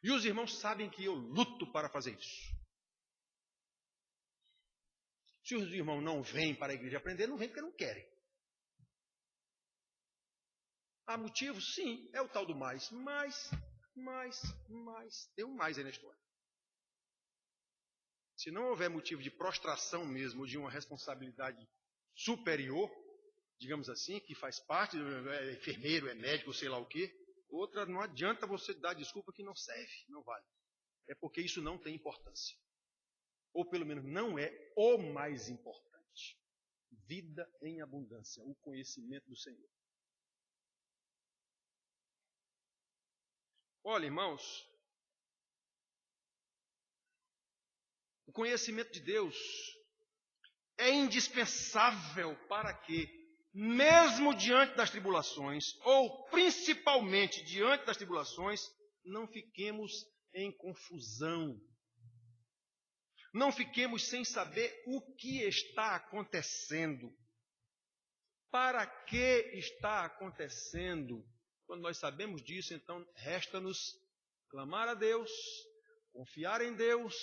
[SPEAKER 1] E os irmãos sabem que eu luto para fazer isso. Se os irmãos não vêm para a igreja aprender, não vêm porque não querem. Há motivo? Sim, é o tal do mais. Mas. Tem um mais aí na história. Se não houver motivo de prostração mesmo, de uma responsabilidade superior, digamos assim, que faz parte, é enfermeiro, é médico, sei lá o quê, outra, não adianta você dar desculpa que não serve, não vale. É porque isso não tem importância. Ou pelo menos não é o mais importante. Vida em abundância, o conhecimento do Senhor. Olha, irmãos, o conhecimento de Deus é indispensável para que, mesmo diante das tribulações, ou principalmente diante das tribulações, não fiquemos em confusão. Não fiquemos sem saber o que está acontecendo. Para que está acontecendo? Quando nós sabemos disso, então resta-nos clamar a Deus, confiar em Deus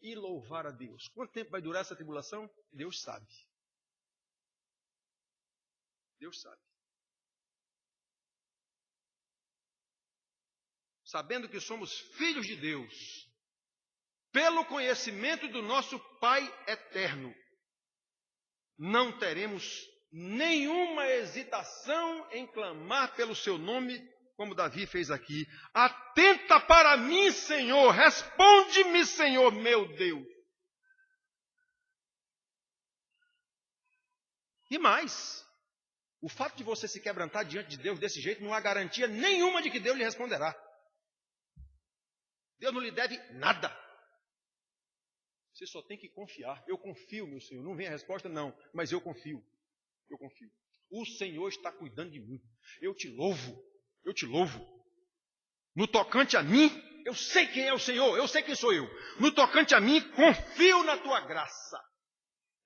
[SPEAKER 1] e louvar a Deus. Quanto tempo vai durar essa tribulação? Deus sabe. Deus sabe. Sabendo que somos filhos de Deus, pelo conhecimento do nosso Pai eterno, não teremos nenhuma hesitação em clamar pelo seu nome, como Davi fez aqui. Atenta para mim, Senhor, responde-me, Senhor, meu Deus. E mais, o fato de você se quebrantar diante de Deus desse jeito não há garantia nenhuma de que Deus lhe responderá. Deus não lhe deve nada. Você só tem que confiar. Eu confio, meu Senhor. Não vem a resposta, não. Mas eu confio. Eu confio. O Senhor está cuidando de mim. Eu te louvo. Eu te louvo. No tocante a mim, eu sei quem é o Senhor. Eu sei quem sou eu. No tocante a mim, confio na tua graça.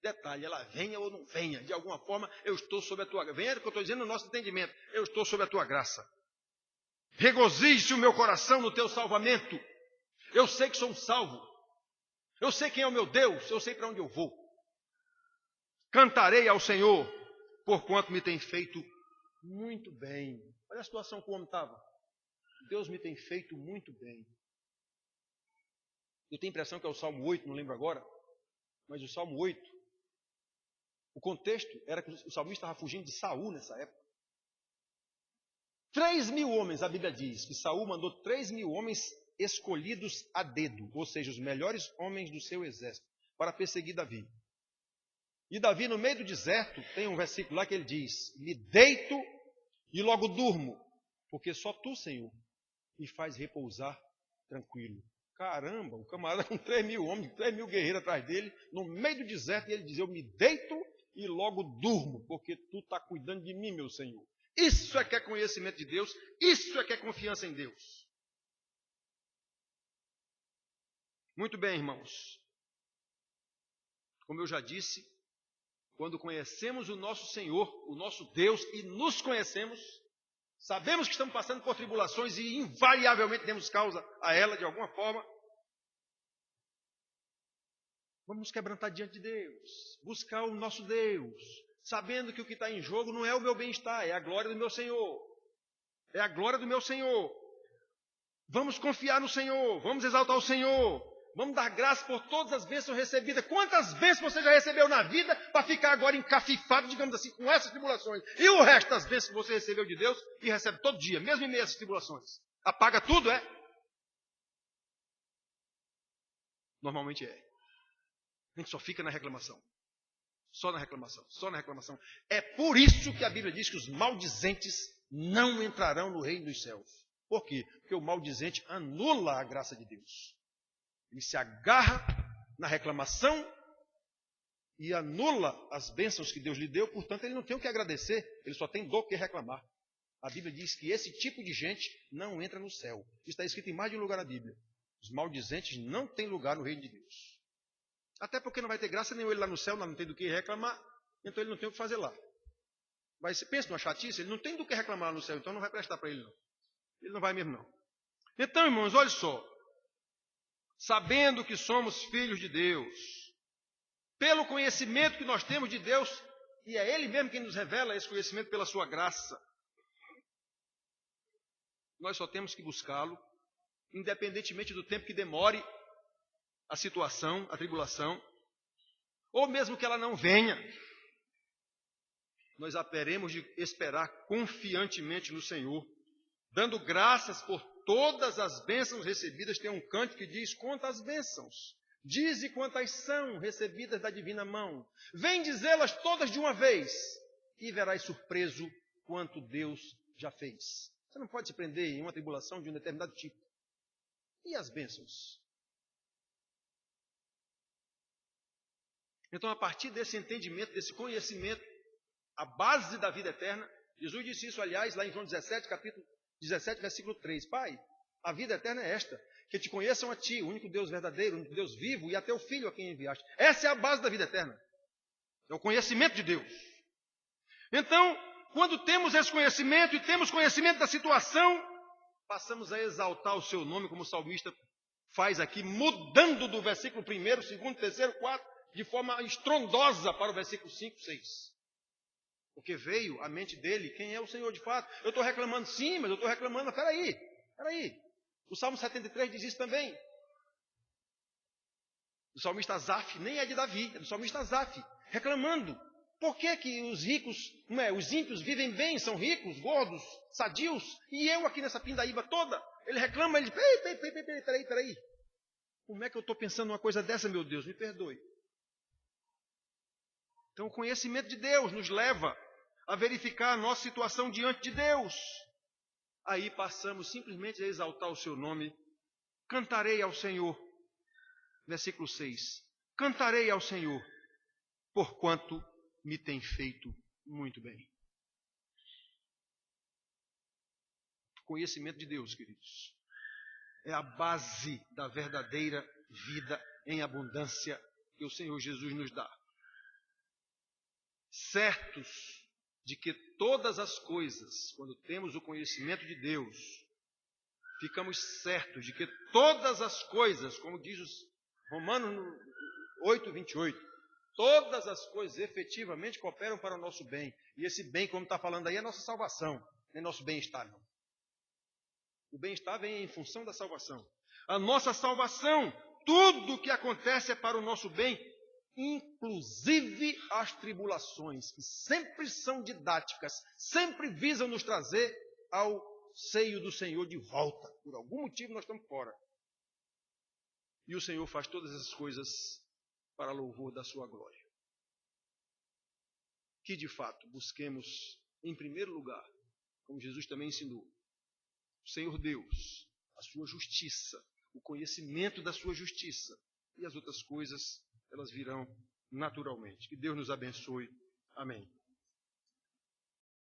[SPEAKER 1] Detalhe, ela venha ou não venha. De alguma forma, eu estou sob a tua graça. Venha, que eu estou dizendo no nosso entendimento. Eu estou sob a tua graça. Regozije-se o meu coração no teu salvamento. Eu sei que sou um salvo. Eu sei quem é o meu Deus. Eu sei para onde eu vou. Cantarei ao Senhor, porquanto me tem feito muito bem. Olha a situação como estava. Deus me tem feito muito bem. Eu tenho a impressão que é o Salmo 8, não lembro agora. Mas o Salmo 8, o contexto era que o salmista estava fugindo de Saul nessa época. 3.000 homens, a Bíblia diz, que Saul mandou 3.000 homens escolhidos a dedo, ou seja, os melhores homens do seu exército, para perseguir Davi. E Davi, no meio do deserto, tem um versículo lá que ele diz: me deito e logo durmo, porque só tu, Senhor, me faz repousar tranquilo. Caramba, um camarada com 3.000 homens, 3.000 guerreiros atrás dele, no meio do deserto, e ele diz: eu me deito e logo durmo, porque tu está cuidando de mim, meu Senhor. Isso é que é conhecimento de Deus, isso é que é confiança em Deus. Muito bem, irmãos. Como eu já disse, quando conhecemos o nosso Senhor, o nosso Deus, e nos conhecemos, sabemos que estamos passando por tribulações e invariavelmente temos causa a ela de alguma forma. Vamos nos quebrantar diante de Deus, buscar o nosso Deus, sabendo que o que está em jogo não é o meu bem-estar, é a glória do meu Senhor. É a glória do meu Senhor. Vamos confiar no Senhor, vamos exaltar o Senhor, vamos dar graça por todas as bênçãos recebidas. Quantas bênçãos você já recebeu na vida para ficar agora encafifado, digamos assim, com essas tribulações? E o resto das bênçãos que você recebeu de Deus e recebe todo dia, mesmo em meio a essas tribulações? Apaga tudo, é? Normalmente é. A gente só fica na reclamação. Só na reclamação, só na reclamação. É por isso que a Bíblia diz que os maldizentes não entrarão no reino dos céus. Por quê? Porque o maldizente anula a graça de Deus. Ele se agarra na reclamação e anula as bênçãos que Deus lhe deu, portanto ele não tem o que agradecer, ele só tem do que reclamar. A Bíblia diz que esse tipo de gente não entra no céu. Isso está escrito em mais de um lugar na Bíblia. Os maldizentes não têm lugar no reino de Deus. Até porque não vai ter graça nenhuma ele lá no céu, não tem do que reclamar, então ele não tem o que fazer lá. Mas você pensa numa chatice, ele não tem do que reclamar lá no céu, então não vai prestar para ele não. Ele não vai mesmo não. Então, irmãos, olha só. Sabendo que somos filhos de Deus, pelo conhecimento que nós temos de Deus, e é Ele mesmo quem nos revela esse conhecimento pela sua graça, nós só temos que buscá-lo, independentemente do tempo que demore a situação, a tribulação, ou mesmo que ela não venha, nós haveremos de esperar confiantemente no Senhor, dando graças por todas as bênçãos recebidas. Tem um canto que diz: quantas bênçãos, dize quantas são recebidas da divina mão, vem dizê-las todas de uma vez, e verás surpreso quanto Deus já fez. Você não pode se prender em uma tribulação de um determinado tipo. E as bênçãos? Então, a partir desse entendimento, desse conhecimento, a base da vida eterna, Jesus disse isso, aliás, lá em João 17, capítulo 17, versículo 3. Pai, a vida eterna é esta, que te conheçam a ti, o único Deus verdadeiro, o único Deus vivo, e a teu Filho a quem enviaste. Essa é a base da vida eterna. É o conhecimento de Deus. Então, quando temos esse conhecimento e temos conhecimento da situação, passamos a exaltar o seu nome, como o salmista faz aqui, mudando do versículo 1, 2, 3, 4, de forma estrondosa para o versículo 5, 6. Porque veio à mente dele quem é o Senhor de fato. Eu estou reclamando sim, mas eu estou reclamando, mas peraí. O Salmo 73 diz isso também. O salmista Asaf, nem é de Davi, é do salmista Asaf, reclamando. Por que que os ricos, os ímpios vivem bem, são ricos, gordos, sadios, e eu aqui nessa pindaíba toda? Ele reclama, ele diz, peraí. Como é que eu estou pensando numa coisa dessa, meu Deus? Me perdoe. Então o conhecimento de Deus nos leva a verificar a nossa situação diante de Deus. Aí passamos simplesmente a exaltar o seu nome. Cantarei ao Senhor. Versículo 6. Cantarei ao Senhor, porquanto me tem feito muito bem. O conhecimento de Deus, queridos, é a base da verdadeira vida em abundância que o Senhor Jesus nos dá. Certos de que todas as coisas, quando temos o conhecimento de Deus, ficamos certos de que todas as coisas, como diz Romanos 8:28, todas as coisas efetivamente cooperam para o nosso bem. E esse bem, como está falando aí, é nossa salvação, não é nosso bem-estar, não. O bem-estar vem em função da salvação. A nossa salvação, tudo o que acontece é para o nosso bem, inclusive as tribulações, que sempre são didáticas, sempre visam nos trazer ao seio do Senhor de volta. Por algum motivo nós estamos fora. E o Senhor faz todas essas coisas para louvor da sua glória. Que de fato busquemos, em primeiro lugar, como Jesus também ensinou, o Senhor Deus, a sua justiça, o conhecimento da sua justiça, e as outras coisas, elas virão naturalmente. Que Deus nos abençoe. Amém.